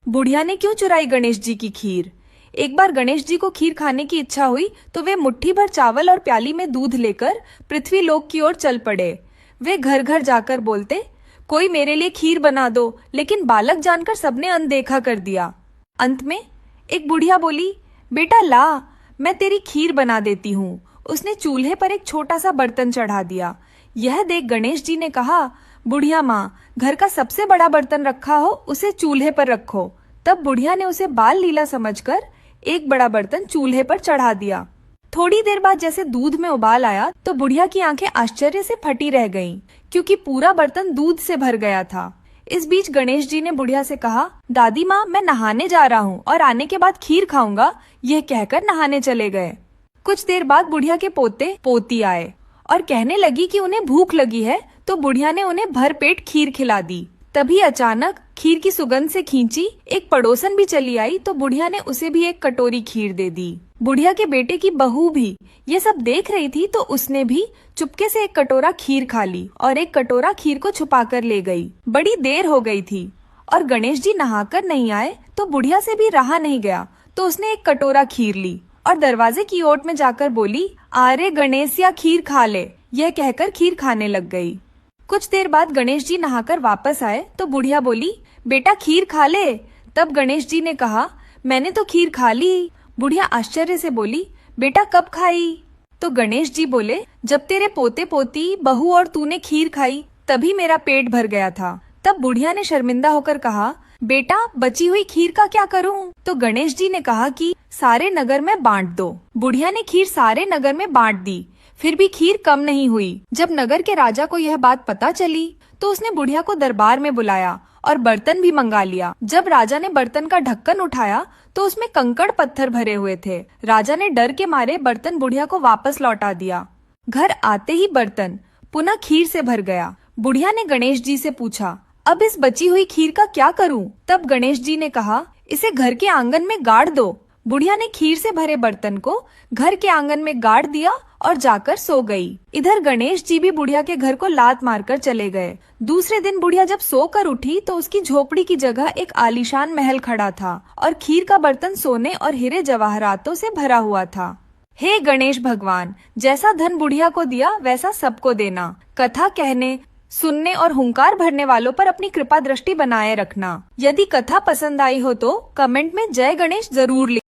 बुढ़िया ने क्यों चुराई गणेश जी की खीर। एक बार गणेश जी को खीर खाने की इच्छा हुई तो वे मुट्ठी भर चावल और प्याली में दूध लेकर पृथ्वी लोक की ओर चल पड़े। वे घर घर जाकर बोलते, कोई मेरे लिए खीर बना दो, लेकिन बालक जानकर सबने अनदेखा कर दिया। अंत में एक बुढ़िया बोली, बेटा ला, मैं तेरी खीर बना देती हूँ। उसने चूल्हे पर एक छोटा सा बर्तन चढ़ा दिया। यह देख गणेश जी ने कहा, बुढ़िया माँ, घर का सबसे बड़ा बर्तन रखा हो उसे चूल्हे पर रखो। तब बुढ़िया ने उसे बाल लीला समझकर एक बड़ा बर्तन चूल्हे पर चढ़ा दिया। थोड़ी देर बाद जैसे दूध में उबाल आया तो बुढ़िया की आंखें आश्चर्य से फटी रह गईं, क्योंकि पूरा बर्तन दूध से भर गया था। इस बीच गणेश जी ने बुढ़िया से कहा, दादी माँ, मैं नहाने जा रहा हूँ और आने के बाद खीर खाऊंगा। यह कहकर नहाने चले गए। कुछ देर बाद बुढ़िया के पोते पोती आए और कहने लगी कि उन्हें भूख लगी है, तो बुढ़िया ने उन्हें भर पेट खीर खिला दी। तभी अचानक खीर की सुगंध से खींची एक पड़ोसन भी चली आई, तो बुढ़िया ने उसे भी एक कटोरी खीर दे दी। बुढ़िया के बेटे की बहू भी ये सब देख रही थी, तो उसने भी चुपके से एक कटोरा खीर खा ली और एक कटोरा खीर को छुपा कर ले गई। बड़ी देर हो गई थी और गणेश जी नहाकर नहीं आए, तो बुढ़िया से भी रहा नहीं गया, तो उसने एक कटोरा खीर ली और दरवाजे की ओट में जाकर बोली, आरे गणेश या खीर खा ले। यह कहकर खीर खाने लग गई। कुछ देर बाद गणेश जी नहाकर वापस आए तो बुढ़िया बोली, बेटा खीर खा ले। तब गणेश जी ने कहा, मैंने तो खीर खा ली। बुढ़िया आश्चर्य से बोली, बेटा कब खाई? तो गणेश जी बोले, जब तेरे पोते पोती, बहू और तूने खीर खाई तभी मेरा पेट भर गया था। तब बुढ़िया ने शर्मिंदा होकर कहा, बेटा बची हुई खीर का क्या करूं? तो गणेश जी ने कहा कि सारे नगर में बांट दो। बुढ़िया ने खीर सारे नगर में बांट दी, फिर भी खीर कम नहीं हुई। जब नगर के राजा को यह बात पता चली तो उसने बुढ़िया को दरबार में बुलाया और बर्तन भी मंगा लिया। जब राजा ने बर्तन का ढक्कन उठाया तो उसमें कंकड़ पत्थर भरे हुए थे। राजा ने डर के मारे बर्तन बुढ़िया को वापस लौटा दिया। घर आते ही बर्तन पुनः खीर से भर गया। बुढ़िया ने गणेश जी से पूछा, अब इस बची हुई खीर का क्या करूं? तब गणेश जी ने कहा, इसे घर के आंगन में गाड़ दो। बुढ़िया ने खीर से भरे बर्तन को घर के आंगन में गाड़ दिया और जाकर सो गई। इधर गणेश जी भी बुढ़िया के घर को लात मारकर चले गए। दूसरे दिन बुढ़िया जब सोकर उठी तो उसकी झोपड़ी की जगह एक आलीशान महल खड़ा था और खीर का बर्तन सोने और हीरे जवाहरातों से भरा हुआ था। हे गणेश भगवान, जैसा धन बुढ़िया को दिया वैसा सबको देना। कथा कहने, सुनने और हुंकार भरने वालों पर अपनी कृपा दृष्टि बनाए रखना। यदि कथा पसंद आई हो तो कमेंट में जय गणेश जरूर लिखना।